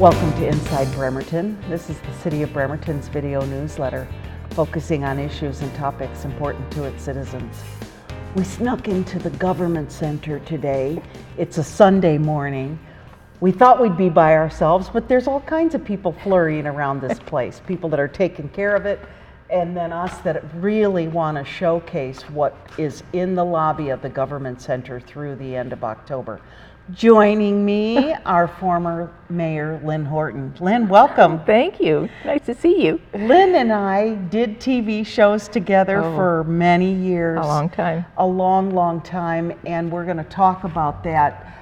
Welcome to Inside Bremerton. This is the City of Bremerton's video newsletter, focusing on issues and topics important to its citizens. We snuck into the government center today. It's a Sunday morning. We thought we'd be by ourselves, but there's all kinds of people flurrying around this place, people that are taking care of it, and then us that really want to showcase what is in the lobby of the government center through the end of October. Joining me, our former mayor, Lynn Horton. Lynn, welcome. Thank you. Nice to see you. Lynn and I did TV shows together for many years. A long time. A long, long time, and we're going to talk about that.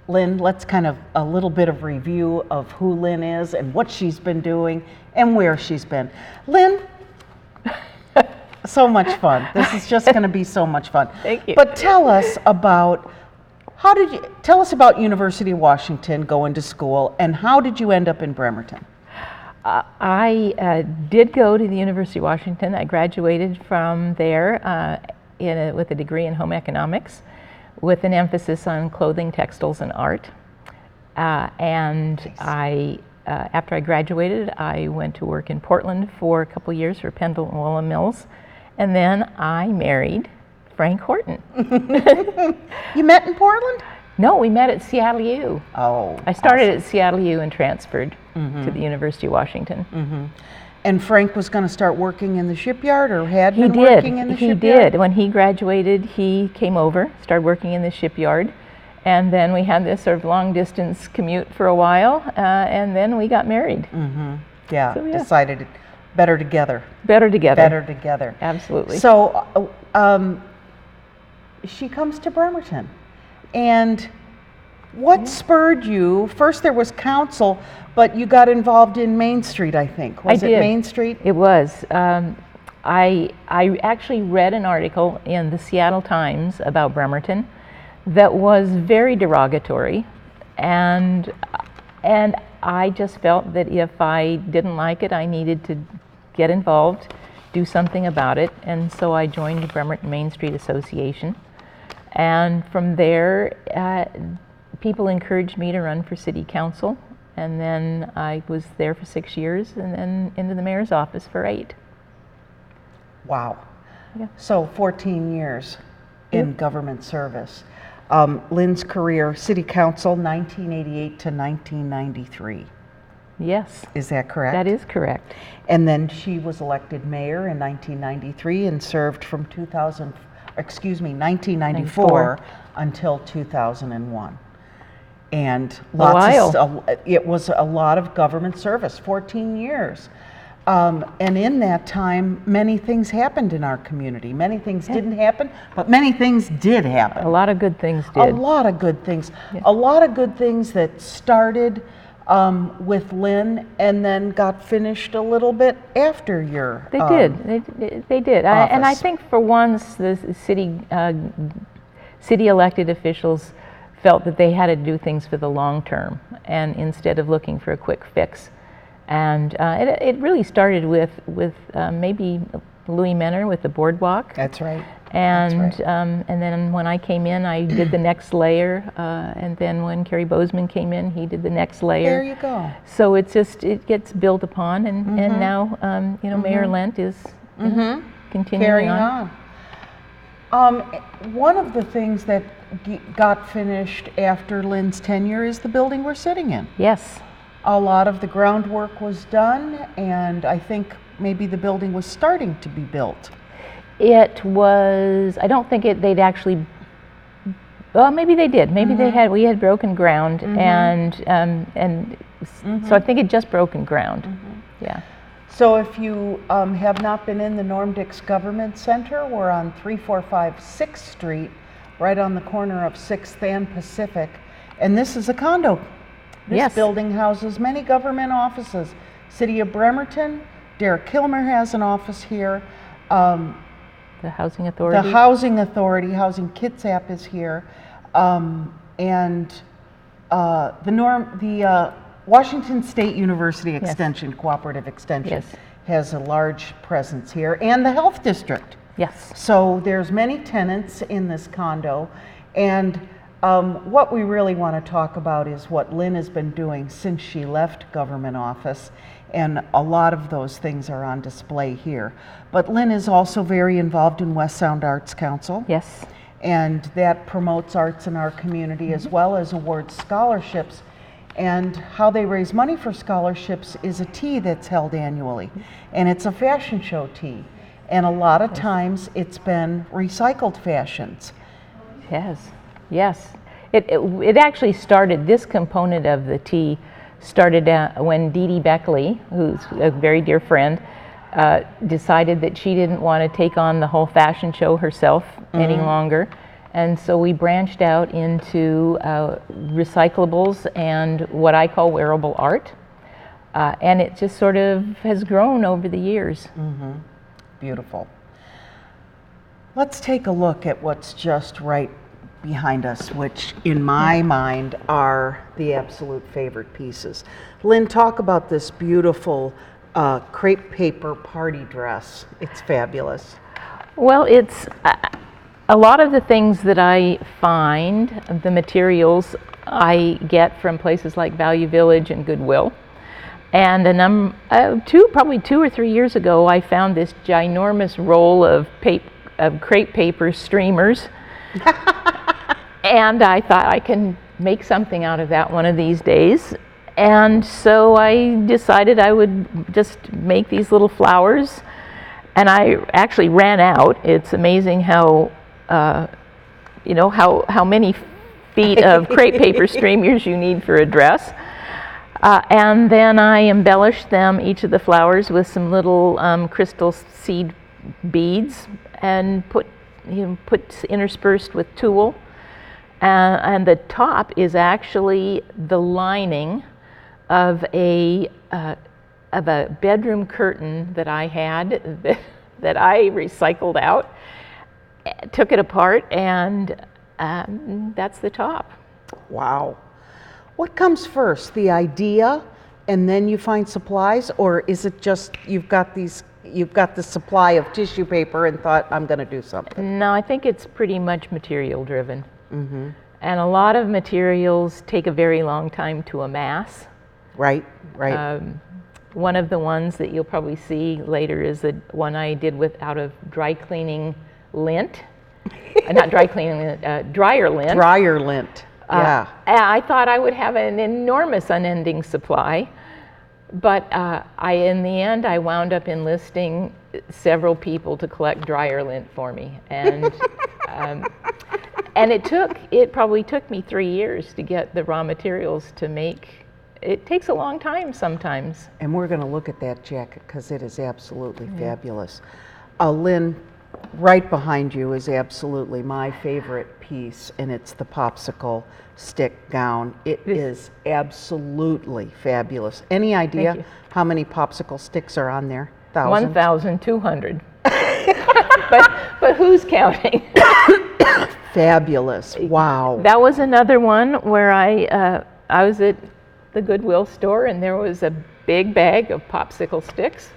Lynn, let's kind of a little bit of review of who Lynn is and what she's been doing and where she's been. Lynn, so much fun. This is just going to be so much fun. Thank you. But tell us about, tell us about University of Washington, going to school, and how did you end up in Bremerton? I did go to the University of Washington. I graduated from there with a degree in home economics with an emphasis on clothing, textiles, and art. And after I graduated, I went to work in Portland for a couple years for Pendle and Woolen Mills. And then I married Frank Horton. You met in Portland? No, we met at Seattle U. Oh, I started at Seattle U and transferred to the University of Washington. And Frank was going to start working in the shipyard, or had been working in the shipyard? He did. When he graduated, he came over, started working in the shipyard, and then we had this sort of long-distance commute for a while, and then we got married. Yeah, so, decided better together. Better together. Better together. Absolutely. So she comes to Bremerton. And what spurred you? First there was council, but you got involved in Main Street, I think. Was it Main Street? It was. I actually read an article in the Seattle Times about Bremerton that was very derogatory, and I just felt that if I didn't like it, I needed to get involved, do something about it, and so I joined the Bremerton Main Street Association. And from there, people encouraged me to run for city council, and then I was there for 6 years, and then into the mayor's office for 8. Wow. Yeah. So 14 years in government service. Lynn's career, city council, 1988 to 1993. Yes. Is that correct? That is correct. And then she was elected mayor in 1993 and served from 1994 until 2001. And it was a lot of government service, 14 years. And in that time, many things happened in our community. Many things didn't happen, but many things did happen. A lot of good things did. A lot of good things. Yeah. A lot of good things that started with Lynn and then got finished a little bit after your They did. And I think for once the city elected officials felt that they had to do things for the long term, and instead of looking for a quick fix. And it really started with maybe Louis Menner with the boardwalk. That's right. And then when I came in, I did the next layer. And then when Kerry Bozeman came in, he did the next layer. There you go. So it gets built upon, and now Mayor Lent is continuing on. One of the things that got finished after Lynn's tenure is the building we're sitting in. Yes. A lot of the groundwork was done, and I think maybe the building was starting to be built. It was, I don't think they'd actually, well, maybe they did. Maybe we had broken ground, and so I think it just broken ground. Yeah. So if you have not been in the Norm Dix Government Center, we're on 345 6th Street, right on the corner of 6th and Pacific, and this is a condo. This building houses many government offices. City of Bremerton, Derek Kilmer has an office here. The Housing Authority. The Housing Authority, Housing Kitsap is here. And the Washington State University Extension, Cooperative Extension, has a large presence here, and the Health District. Yes. So there's many tenants in this condo, and What we really want to talk about is what Lynn has been doing since she left government office, and a lot of those things are on display here. But Lynn is also very involved in West Sound Arts Council. Yes. And that promotes arts in our community as well as awards scholarships. And how they raise money for scholarships is a tea that's held annually. And it's a fashion show tea. And a lot of times it's been recycled fashions. Yes, yes. It actually started, this component of the tea started when Dee Dee Beckley, who's a very dear friend, decided that she didn't want to take on the whole fashion show herself any longer. And so we branched out into recyclables and what I call wearable art. And it just sort of has grown over the years. Beautiful. Let's take a look at what's just right behind us, which in my mind are the absolute favorite pieces. Lynn, talk about this beautiful crepe paper party dress. It's fabulous. Well, it's a lot of the things that I find, the materials I get from places like Value Village and Goodwill. And probably 2 or 3 years ago, I found this ginormous roll of crepe paper streamers. And I thought I can make something out of that one of these days. And so I decided I would just make these little flowers. And I actually ran out. It's amazing how many feet of crepe paper streamers you need for a dress. And then I embellished them, each of the flowers, with some little crystal seed beads, and put interspersed with tulle. And the top is actually the lining of a bedroom curtain that I had that I recycled out, took it apart, and that's the top. Wow. What comes first, the idea and then you find supplies, or is it just you've got the supply of tissue paper and thought, I'm going to do something? No, I think it's pretty much material driven. And a lot of materials take a very long time to amass. Right. One of the ones that you'll probably see later is the one I did out of dry cleaning lint. Not dry cleaning, dryer lint. Dryer lint. Yeah. I thought I would have an enormous unending supply, but in the end I wound up enlisting several people to collect dryer lint for me, and and it probably took me 3 years to get the raw materials to make. It takes a long time sometimes. And we're going to look at that jacket because it is absolutely fabulous. Lynn, right behind you is absolutely my favorite piece, and it's the popsicle stick gown. It is absolutely fabulous. Any idea how many popsicle sticks are on there? 1,200. but who's counting? Fabulous. Wow. That was another one where I was at the Goodwill store, and there was a big bag of popsicle sticks.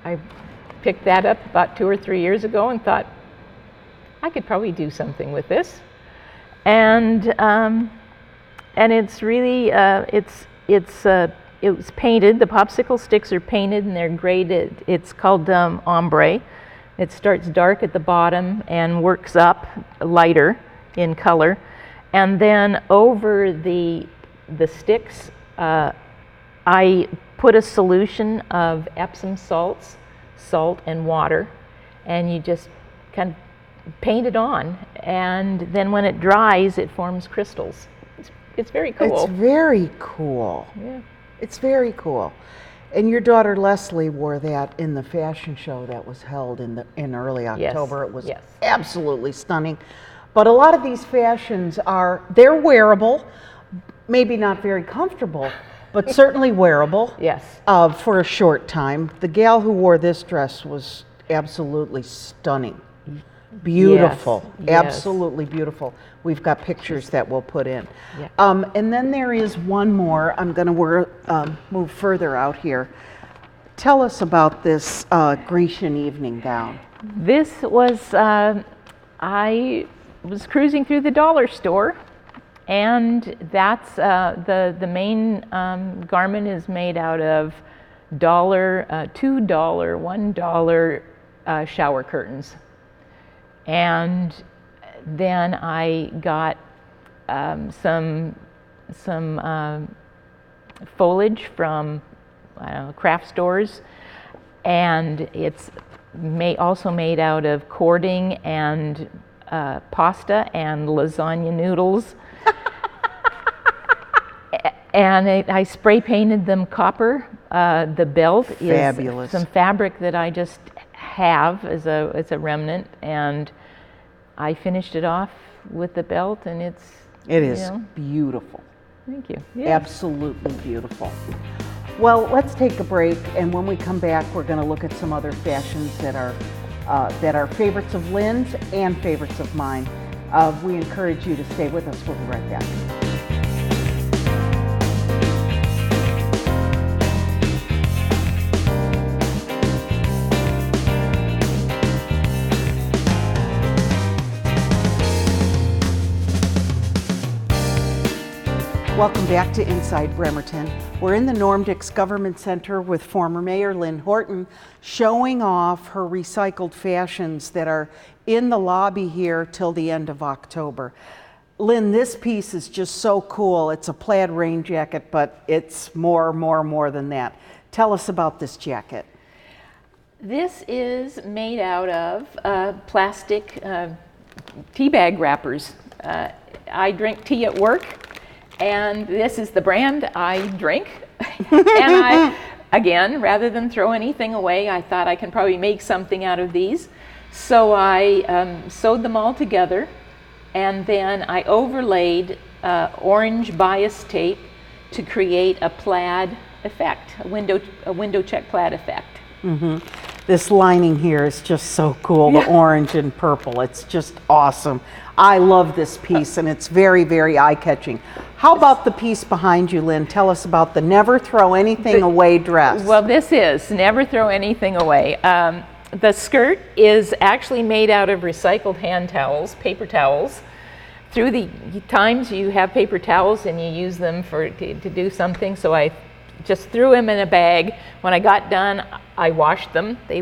I picked that up about 2 or 3 years ago and thought I could probably do something with this, and it's really it was painted. The popsicle sticks are painted and they're graded. It's called ombre. It starts dark at the bottom and works up lighter in color, and then over the sticks I put a solution of Epsom salt and water, and you just kind of paint it on, and then when it dries it forms crystals. It's very cool. It's very cool. Yeah. It's very cool. And your daughter Leslie wore that in the fashion show that was held in early October. Yes. It was absolutely stunning. But a lot of these fashions they're wearable, maybe not very comfortable, but certainly wearable. Yes. For a short time. The gal who wore this dress was absolutely stunning. Beautiful. Yes. Absolutely beautiful. We've got pictures that we'll put in. Yeah. And then there is one more. I'm going to move further out here. Tell us about this Grecian evening gown. This was, I was cruising through the dollar store, and that's the main garment is made out of $2, $1 shower curtains. And then I got some foliage from craft stores, and it's also made out of cording and pasta and lasagna noodles. And I spray painted them copper. The belt Fabulous. Is some fabric that I just have as a remnant, and I finished it off with the belt, and it is beautiful. Thank you. Yeah. Absolutely beautiful. Well, let's take a break, and when we come back, we're going to look at some other fashions that are favorites of Lynn's and favorites of mine. We encourage you to stay with us. We'll be right back. Welcome back to Inside Bremerton. We're in the Norm Dix Government Center with former Mayor Lynn Horton, showing off her recycled fashions that are in the lobby here till the end of October. Lynn, this piece is just so cool. It's a plaid rain jacket, but it's more than that. Tell us about this jacket. This is made out of plastic tea bag wrappers. I drink tea at work, and this is the brand I drink. And again, rather than throw anything away, I thought I can probably make something out of these. So I sewed them all together, and then I overlaid orange bias tape to create a plaid effect, a window check plaid effect. Mm-hmm. This lining here is just so cool, the orange and purple. It's just awesome. I love this piece, and it's very, very eye-catching. How about the piece behind you, Lynn? Tell us about the Never Throw Anything Away dress. Well, this is Never Throw Anything Away. The skirt is actually made out of recycled hand towels, paper towels. Through the times you have paper towels and you use them to do something, so I just threw them in a bag. When I got done, I washed them. They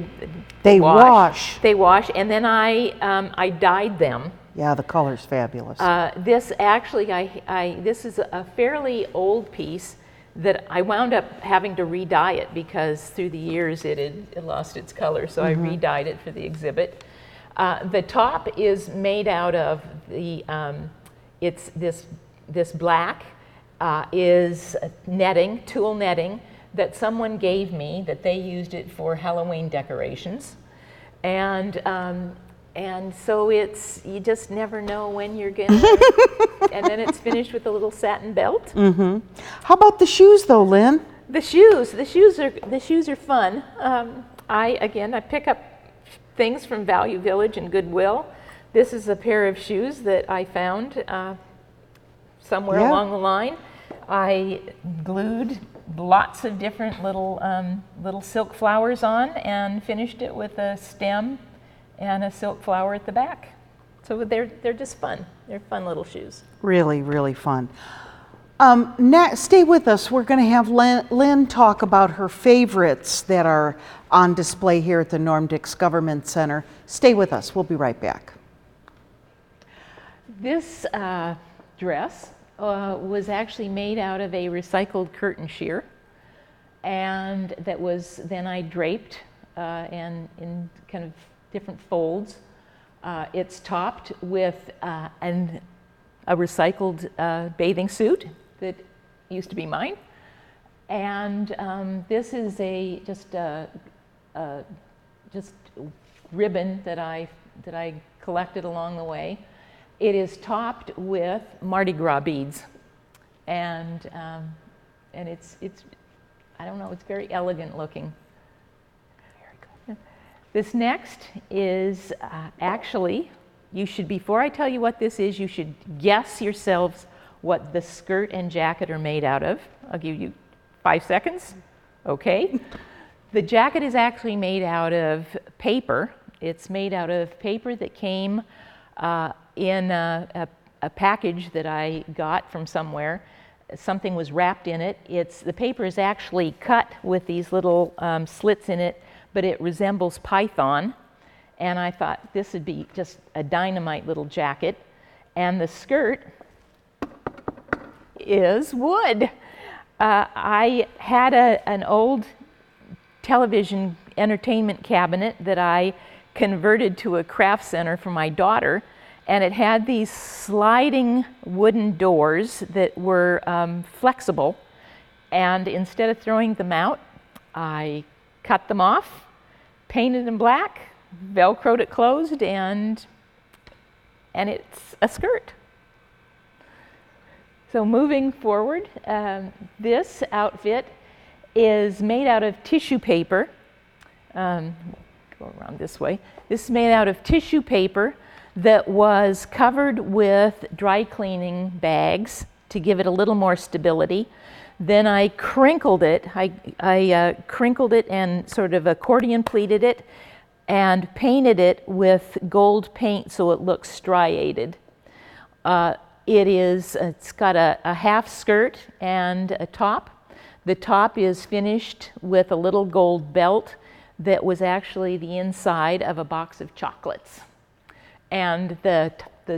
wash. They wash, and then I dyed them. Yeah, the color's fabulous. This actually, this is a fairly old piece that I wound up having to re-dye it because through the years it had lost its color, so I re-dyed it for the exhibit. The top is made out of it's this black is netting, tulle netting, that someone gave me, that they used it for Halloween decorations. And so you just never know when you're gonna, and then it's finished with a little satin belt. Mm-hmm. How about the shoes though, Lynn? The shoes are fun. I pick up things from Value Village and Goodwill. This is a pair of shoes that I found somewhere along the line. I glued lots of different little silk flowers on and finished it with a stem and a silk flower at the back. So they're just fun. They're fun little shoes. Really, really fun. Stay with us. We're going to have Lynn talk about her favorites that are on display here at the Norm Dix Government Center. Stay with us. We'll be right back. This dress was actually made out of a recycled curtain sheer, and that was then I draped and in kind of different folds. It's topped with a recycled bathing suit that used to be mine, and this is just ribbon that I collected along the way. It is topped with Mardi Gras beads, and it's I don't know, it's very elegant looking. This next is actually, before I tell you what this is, you should guess yourselves what the skirt and jacket are made out of. I'll give you 5 seconds. Okay. The jacket is actually made out of paper. It's made out of paper that came in a package that I got from somewhere. Something was wrapped in it. The paper is actually cut with these little slits in it, but it resembles python. And I thought this would be just a dynamite little jacket. And the skirt is wood. I had an old television entertainment cabinet that I converted to a craft center for my daughter, and it had these sliding wooden doors that were flexible, and instead of throwing them out, I cut them off, painted them black, velcroed it closed, and it's a skirt. So moving forward, this outfit is made out of tissue paper. Go around this way. This is made out of tissue paper that was covered with dry cleaning bags to give it a little more stability. Then I crinkled it. I crinkled it and sort of accordion pleated it and painted it with gold paint so it looks striated. It's got a half skirt and a top. The top is finished with a little gold belt that was actually the inside of a box of chocolates. And the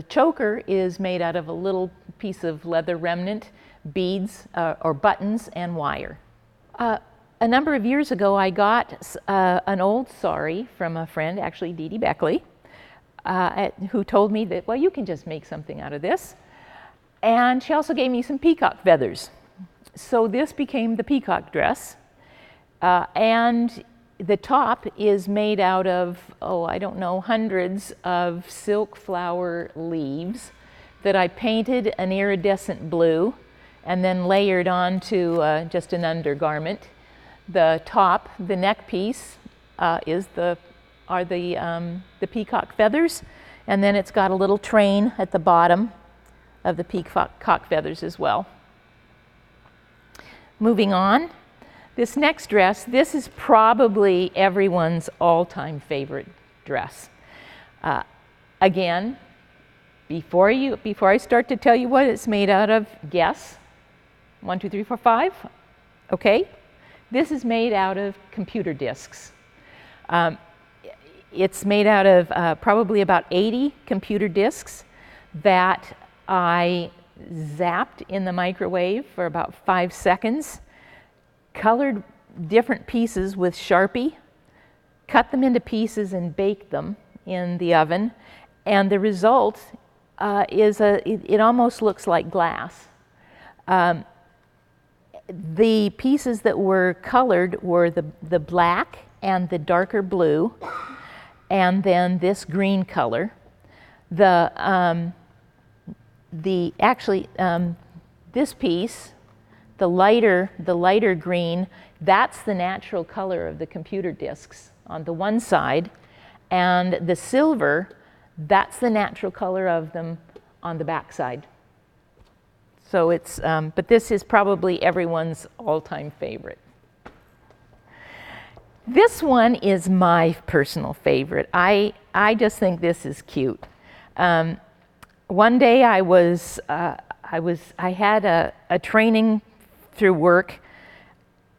choker is made out of a little piece of leather remnant, beads or buttons, and wire. A number of years ago, I got an old sari from a friend, actually Dee Dee Beckley, who told me that, well, you can just make something out of this. And she also gave me some peacock feathers. So this became the peacock dress. And the top is made out of, I don't know, hundreds of silk flower leaves that I painted an iridescent blue and then layered onto just an undergarment. The top, the neck piece, are the peacock feathers, and then it's got a little train at the bottom of the peacock feathers as well. Moving on, this next dress, this is probably everyone's all-time favorite dress. Again, before I start to tell you what it's made out of, guess. 1, 2, 3, 4, 5. Okay. This is made out of computer disks. It's made out of probably about 80 computer disks that I zapped in the microwave for about 5 seconds, colored different pieces with Sharpie, cut them into pieces and baked them in the oven, and the result it almost looks like glass. The pieces that were colored were the black and the darker blue, and then this green color. This piece, the lighter green, that's the natural color of the computer disks on the one side, and the silver, that's the natural color of them on the back side. So it's, but this is probably everyone's all-time favorite. This one is my personal favorite. I just think this is cute. One day I had a training through work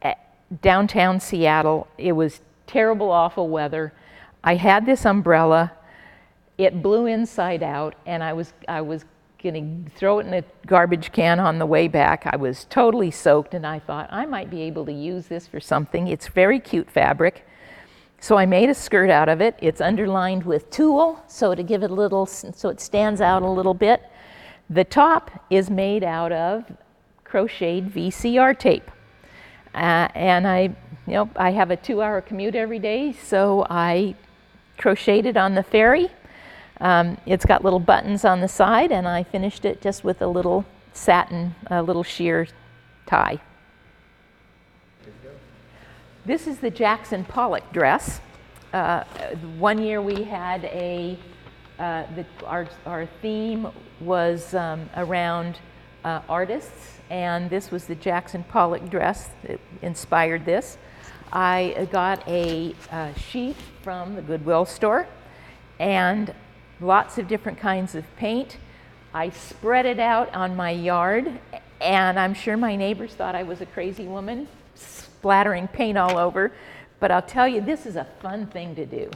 at downtown Seattle. It was terrible, awful weather. I had this umbrella. It blew inside out, and I was going to throw it in a garbage can on the way back. I was totally soaked, and I thought I might be able to use this for something. It's very cute fabric. So I made a skirt out of it. It's underlined with tulle, so to give it a little, so it stands out a little bit. The top is made out of crocheted VCR tape. And I have a 2-hour commute every day, so I crocheted on the ferry. It's got little buttons on the side, and I finished it just with a little satin, a little sheer tie. This is the Jackson Pollock dress. One year we had our theme was around artists, and this was the Jackson Pollock dress that inspired this. I got a sheet from the Goodwill store, and lots of different kinds of paint. I spread it out on my yard, and I'm sure my neighbors thought I was a crazy woman splattering paint all over. But I'll tell you, this is a fun thing to do.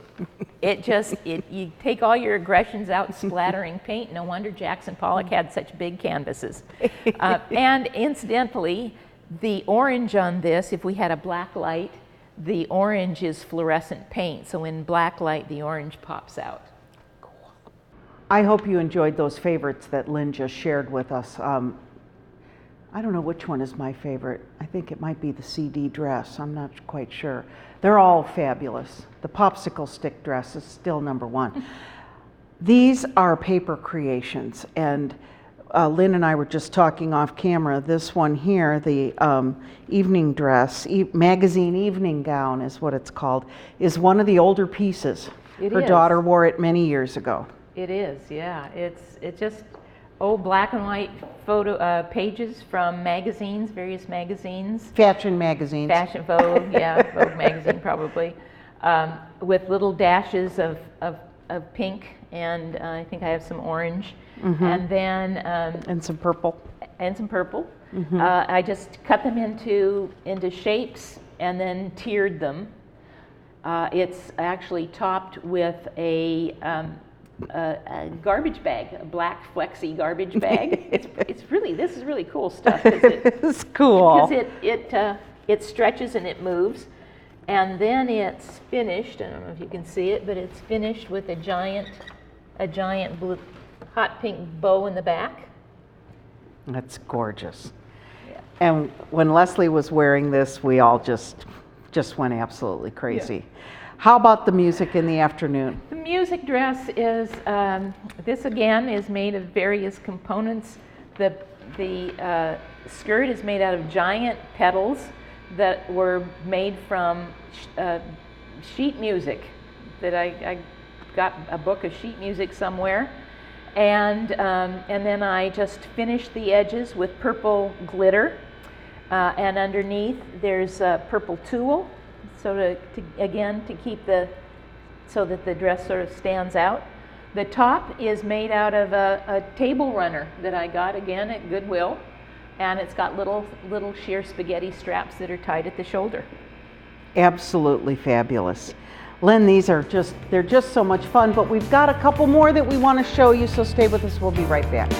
You take all your aggressions out splattering paint. No wonder Jackson Pollock had such big canvases. And incidentally, the orange on this, if we had a black light, the orange is fluorescent paint. So in black light, the orange pops out. I hope you enjoyed those favorites that Lynn just shared with us. I don't know which one is my favorite. I think it might be the CD dress. I'm not quite sure. They're all fabulous. The popsicle stick dress is still number one. These are paper creations, and Lynn and I were just talking off camera. This one here, the evening dress, magazine evening gown is what it's called, is one of the older pieces. Her daughter wore it many years ago. It is, yeah. It's just old black and white photo pages from magazines, various magazines. Fashion magazines. Fashion, Vogue, yeah, Vogue magazine probably, with little dashes of pink, and I think I have some orange, and then and some purple. And some purple. I just cut them into shapes and then tiered them. It's actually topped with a garbage bag, a black flexi garbage bag. This is really cool stuff. It's cool. Because it stretches and it moves, and then it's finished. I don't know if you can see it, but it's finished with a giant blue, hot pink bow in the back. That's gorgeous. Yeah. And when Leslie was wearing this, we all just went absolutely crazy. Yeah. How about the music in the afternoon? The music dress is, this again is made of various components. The skirt is made out of giant petals that were made from sheet music. That I got a book of sheet music somewhere, and then I just finished the edges with purple glitter, and underneath there's purple tulle. So to keep so that the dress sort of stands out. The top is made out of a table runner that I got again at Goodwill, and it's got little sheer spaghetti straps that are tied at the shoulder. Absolutely fabulous. Lynn, they're just so much fun, but we've got a couple more that we want to show you, so stay with us. We'll be right back.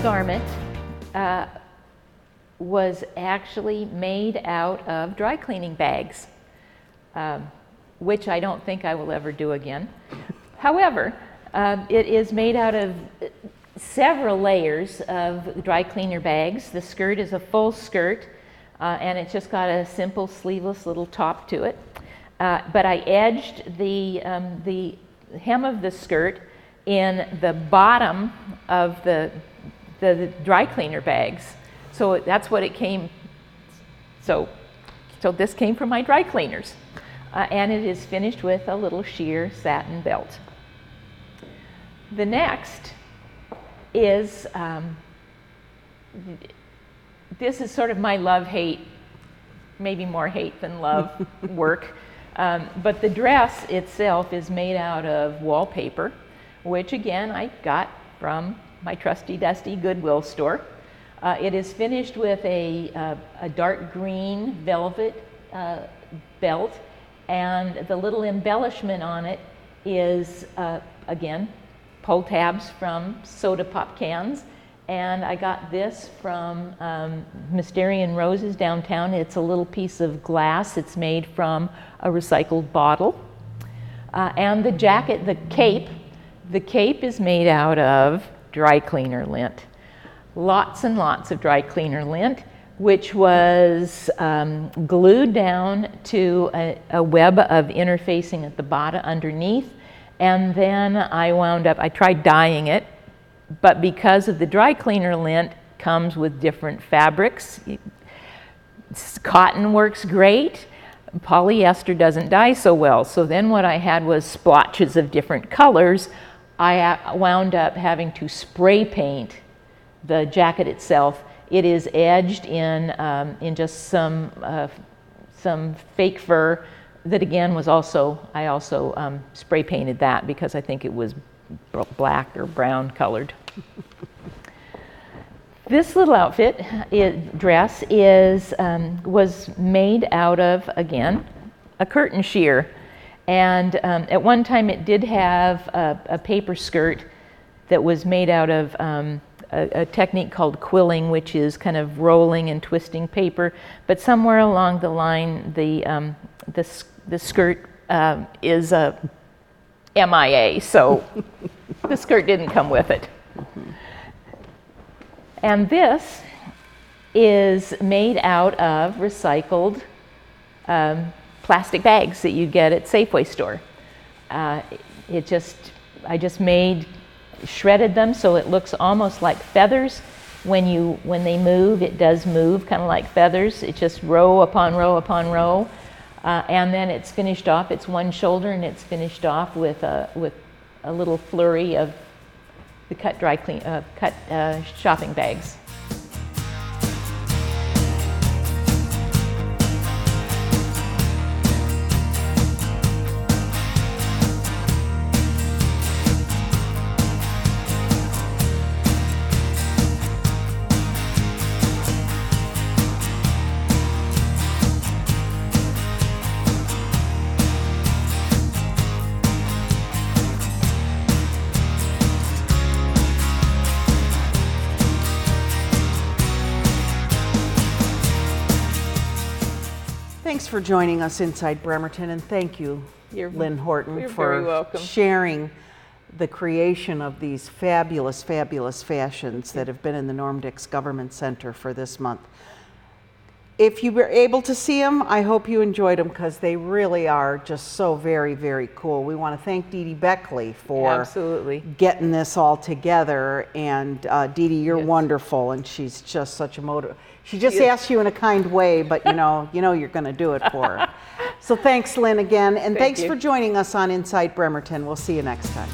Garment was actually made out of dry cleaning bags, which I don't think I will ever do again. However, it is made out of several layers of dry cleaner bags. The skirt is a full skirt, and it's just got a simple sleeveless little top to it. But I edged the hem of the skirt in the bottom of the dry cleaner bags. So that's what it came, so this came from my dry cleaners. And it is finished with a little sheer satin belt. The next is, this is sort of my love-hate, maybe more hate than love work. But the dress itself is made out of wallpaper, which again I got from my trusty dusty Goodwill store. It is finished with a dark green velvet belt, and the little embellishment on it is again pull tabs from soda pop cans, and I got this from Mysterian Roses downtown. It's a little piece of glass. It's made from a recycled bottle, and the jacket, the cape is made out of dry cleaner lint. Lots and lots of dry cleaner lint, which was glued down to a web of interfacing at the bottom underneath, and then I tried dyeing it, but because of the dry cleaner lint comes with different fabrics. Cotton works great, polyester doesn't dye so well. So then what I had was splotches of different colors. I wound up having to spray paint the jacket itself. It is edged in just some fake fur that again was I also spray painted that because I think it was black or brown colored. This little outfit, dress, was made out of, again, a curtain shear. And at one time it did have a paper skirt that was made out of a technique called quilling, which is kind of rolling and twisting paper. But somewhere along the line, the skirt is a MIA, so the skirt didn't come with it. And this is made out of recycled plastic bags that you get at Safeway store. I just shredded them so it looks almost like feathers. When they move, it does move kind of like feathers. It's just row upon row upon row. And then it's finished off, it's one shoulder, and it's finished off with a little flurry of the cut shopping bags. Thanks for joining us inside Bremerton, and thank you, Lynn Horton, for sharing the creation of these fabulous, fabulous fashions that have been in the Norm Dix Government Center for this month. If you were able to see them, I hope you enjoyed them because they really are just so very, very cool. We want to thank Dee Dee Beckley for getting this all together. And Dee Dee, you're wonderful, and she's just such a She just asks you in a kind way, but you know you're going to do it for her. So thanks, Lynn, again, and thanks for joining us on Inside Bremerton. We'll see you next time.